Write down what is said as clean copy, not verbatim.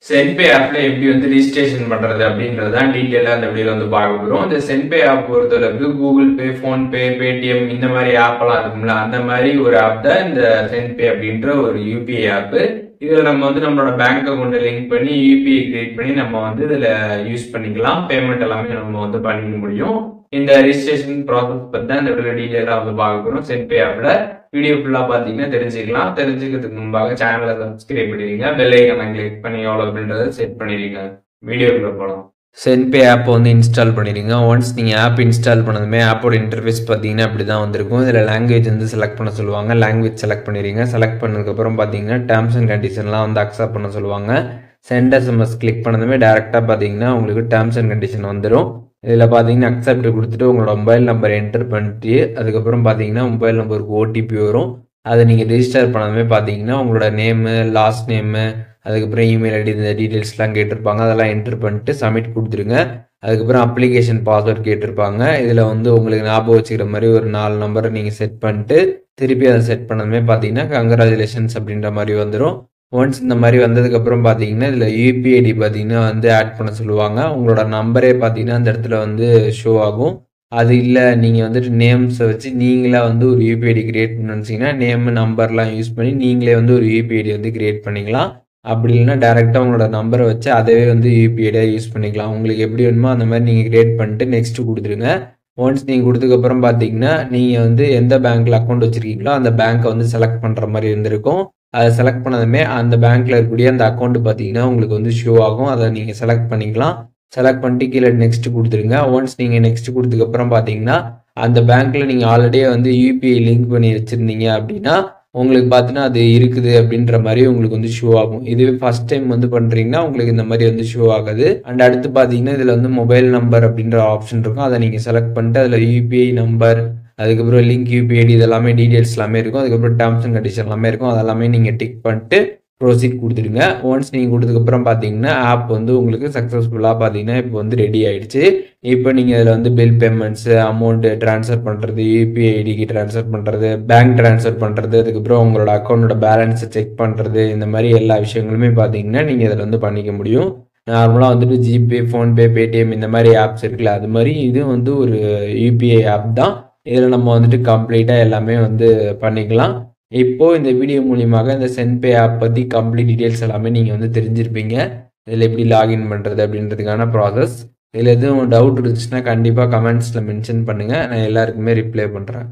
சென்பே ஆப்ல எப்படி வந்து ரிஜிஸ்ட்ரேஷன் பண்றது அப்படின்றது தான் டீட்டெயிலா அந்த வீடியோல வந்து பார்க்க போறோம். இந்த சென்பே ஆப் பொறுத்தளவுக்கு கூகுள் பே, போன்பே, பேடிஎம் இந்த மாதிரி ஆப் எல்லாம் இருக்கும்ல, அந்த மாதிரி ஒரு ஆப் தான் இந்த சென்பே அப்படின்ற ஒரு யூபிஐ ஆப். இதுல நம்ம வந்து நம்மளோட பேங்க் அக்கௌண்ட் லிங்க் பண்ணி யூபிஐ கிரியேட் பண்ணி நம்ம வந்து இதுல யூஸ் பண்ணிக்கலாம். பேமெண்ட் எல்லாமே நம்ம வந்து பண்ணிக்க முடியும். இந்த ரிஜிஸ்ட்ரேஷன் ப்ராசஸ் பத்தி தான் இந்த வீடியோ டீட்டெயிலா வந்து பார்க்க போறோம். சென்பே ஆப்ல வீடியோ ஃபுல்லா பாத்தீங்கன்னா தெரிஞ்சுக்கலாம். தெரிஞ்சுக்கிறதுக்கு முன்பாக சேனலை சப்ஸ்கிரைப் பண்ணிடுங்க, பெல் ஐகானை கிளிக் பண்ணி ஆல் அப்படின்றத செட் பண்ணிடுங்க. வீடியோக்குள்ள போகலாம். சென்பே ஆப் வந்து இன்ஸ்டால் பண்ணிடுங்க. ஒன்ஸ் நீங்கள் ஆப் இன்ஸ்டால் பண்ணதுமே ஆப்போட இன்டர்ஃபேஸ் பார்த்தீங்கன்னா அப்படி தான் வந்திருக்கும். இதில் லாங்குவேஜ் வந்து செலக்ட் பண்ண சொல்லுவாங்க. லாங்குவேஜ் செலக்ட் பண்ணிடுங்க. செலக்ட் பண்ணதுக்கப்புறம் பார்த்தீங்கன்னா டேர்ம்ஸ் அண்ட் கண்டிஷன்லாம் வந்து அக்செப்ட் பண்ண சொல்லுவாங்க. சென்ட் எஸ்எம்எஸ் கிளிக் பண்ணதுமே டேரெக்டாக பார்த்தீங்கன்னா உங்களுக்கு டேர்ம்ஸ் அண்ட் கண்டிஷன் வந்துடும். இதில் பார்த்தீங்கன்னா அக்செப்ட் கொடுத்துட்டு உங்களோட மொபைல் நம்பர் என்டர் பண்ணிட்டு அதுக்கப்புறம் பார்த்தீங்கன்னா மொபைல் நம்பருக்கு ஓடிபி வரும். அதை நீங்கள் ரெஜிஸ்டர் பண்ணதுமே பார்த்தீங்கன்னா உங்களோட நேமு, லாஸ்ட் நேமு, அதுக்கப்புறம் இமெயில் ஐடி, இந்த டீட்டெயில்ஸ்லாம் கேட்டிருப்பாங்க. அதெல்லாம் என்டர் பண்ணிட்டு சப்மிட் கொடுத்துருங்க. அதுக்கப்புறம் அப்ளிகேஷன் பாஸ்வேர்ட் கேட்டிருப்பாங்க. இதில் வந்து உங்களுக்கு ஞாபகம் வச்சுக்கிற மாதிரி ஒரு 4 நம்பரை நீங்கள் செட் பண்ணிட்டு திருப்பி அதை செட் பண்ணதுமே பார்த்தீங்கன்னா கங்க்ராச்சுலேஷன்ஸ் அப்படின்ற மாதிரி வந்துடும். ஒன்ஸ் இந்த மாதிரி வந்ததுக்கப்புறம் பார்த்தீங்கன்னா இதில் யூபிஐடி பார்த்தீங்கன்னா வந்து ஆட் பண்ண சொல்லுவாங்க. உங்களோட நம்பரே பார்த்தீங்கன்னா அந்த இடத்துல வந்து ஷோ ஆகும். அது இல்லை நீங்கள் வந்துட்டு நேம்ஸை வச்சு நீங்களே வந்து ஒரு யூபிஐடி கிரியேட் பண்ண நினச்சிங்கன்னா நேம் நம்பர்லாம் யூஸ் பண்ணி நீங்களே வந்து ஒரு யூபிஐடி வந்து கிரியேட் பண்ணிக்கலாம். அப்படி இல்லைன்னா டேரெக்டாக உங்களோட நம்பரை வச்சு அதவே வந்து யூபிஐடியாக யூஸ் பண்ணிக்கலாம். உங்களுக்கு எப்படி வேணுமோ அந்த மாதிரி நீங்கள் கிரியேட் பண்ணிட்டு நெக்ஸ்ட் கொடுத்துருங்க. ஒன்ஸ் நீங்கள் கொடுத்ததுக்கப்புறம் பார்த்தீங்கன்னா நீங்கள் வந்து எந்த பேங்க்கில் அக்கௌண்ட் வச்சுருக்கீங்களோ அந்த பேங்க்கை வந்து செலக்ட் பண்ணுற மாதிரி இருந்திருக்கும். அதை செலக்ட் பண்ணதுமே அந்த பேங்க்கில் இருக்கக்கூடிய அந்த அக்கௌண்ட் பார்த்தீங்கன்னா உங்களுக்கு வந்து ஷோ ஆகும். அதை நீங்கள் செலக்ட் பண்ணிக்கலாம். செலக்ட் பண்ணிட்டு கீழே நெக்ஸ்ட் கொடுத்துருங்க. ஒன்ஸ் நீங்கள் நெக்ஸ்ட் கொடுத்ததுக்கப்புறம் பார்த்தீங்கன்னா அந்த பேங்க்கில் நீங்கள் ஆல்ரெடியே வந்து யூபிஐ லிங்க் பண்ணி வச்சுருந்தீங்க அப்படின்னா உங்களுக்கு பார்த்தீங்கன்னா அது இருக்குது அப்படின்ற மாதிரி உங்களுக்கு வந்து ஷோ ஆகும். இதுவே ஃபர்ஸ்ட் டைம் வந்து பண்ணுறீங்கன்னா உங்களுக்கு இந்த மாதிரி வந்து ஷோ ஆகாது. அண்ட் அடுத்து பார்த்தீங்கன்னா இதில் வந்து மொபைல் நம்பர் அப்படின்ற ஆப்ஷன் இருக்கும். அதை நீங்கள் செலக்ட் பண்ணிட்டு அதில் யூபிஐ நம்பர், அதுக்கப்புறம் லிங்க் யூபிஐடி இதெல்லாமே டீட்டெயில்ஸ் எல்லாமே இருக்கும். அதுக்கப்புறம் டேர்ம்ஸ் அண்ட் கண்டிஷன் எல்லாமே இருக்கும். அதெல்லாமே நீங்கள் டிக் பண்ணிட்டு ப்ரொசீட் கொடுத்துடுங்க. ஒன்ஸ் நீங்கள் கொடுத்ததுக்கப்புறம் பார்த்தீங்கன்னா ஆப் வந்து உங்களுக்கு சக்ஸஸ்ஃபுல்லாக பார்த்தீங்கன்னா இப்போ வந்து ரெடி ஆகிடுச்சு. இப்போ நீங்கள் இதில் வந்து பில் பேமெண்ட்ஸு, அமௌண்ட்டு ட்ரான்ஸ்ஃபர் பண்ணுறது, யூபிஐ ஐடிக்கு ட்ரான்ஸ்ஃபர் பண்ணுறது, பேங்க் ட்ரான்ஸ்ஃபர் பண்ணுறது, அதுக்கப்புறம் உங்களோட அக்கௌண்ட்டோட பேலன்ஸை செக் பண்ணுறது, இந்த மாதிரி எல்லா விஷயங்களுமே பார்த்தீங்கன்னா நீங்கள் இதில் வந்து பண்ணிக்க முடியும். நார்மலாக வந்துட்டு ஜிபே, ஃபோன்பே, பேடிஎம் இந்த மாதிரி ஆப்ஸ் இருக்குல்ல, அது மாதிரி இது வந்து ஒரு யூபிஐ ஆப் தான். இதில் நம்ம வந்துட்டு கம்ப்ளீட்டாக எல்லாமே வந்து பண்ணிக்கலாம். இப்போது இந்த வீடியோ மூலியமாக இந்த சென்பே ஆப் பற்றி கம்ப்ளீட் டீட்டெயில்ஸ் எல்லாமே நீங்கள் வந்து தெரிஞ்சிருப்பீங்க. இதில் எப்படி லாகின் பண்ணுறது அப்படின்றதுக்கான ப்ராசஸ். இதில் எதுவும் டவுட் இருந்துச்சுன்னா கண்டிப்பாக கமெண்ட்ஸில் மென்ஷன் பண்ணுங்கள். நான் எல்லாருக்குமே ரிப்ளை பண்ணுறேன்.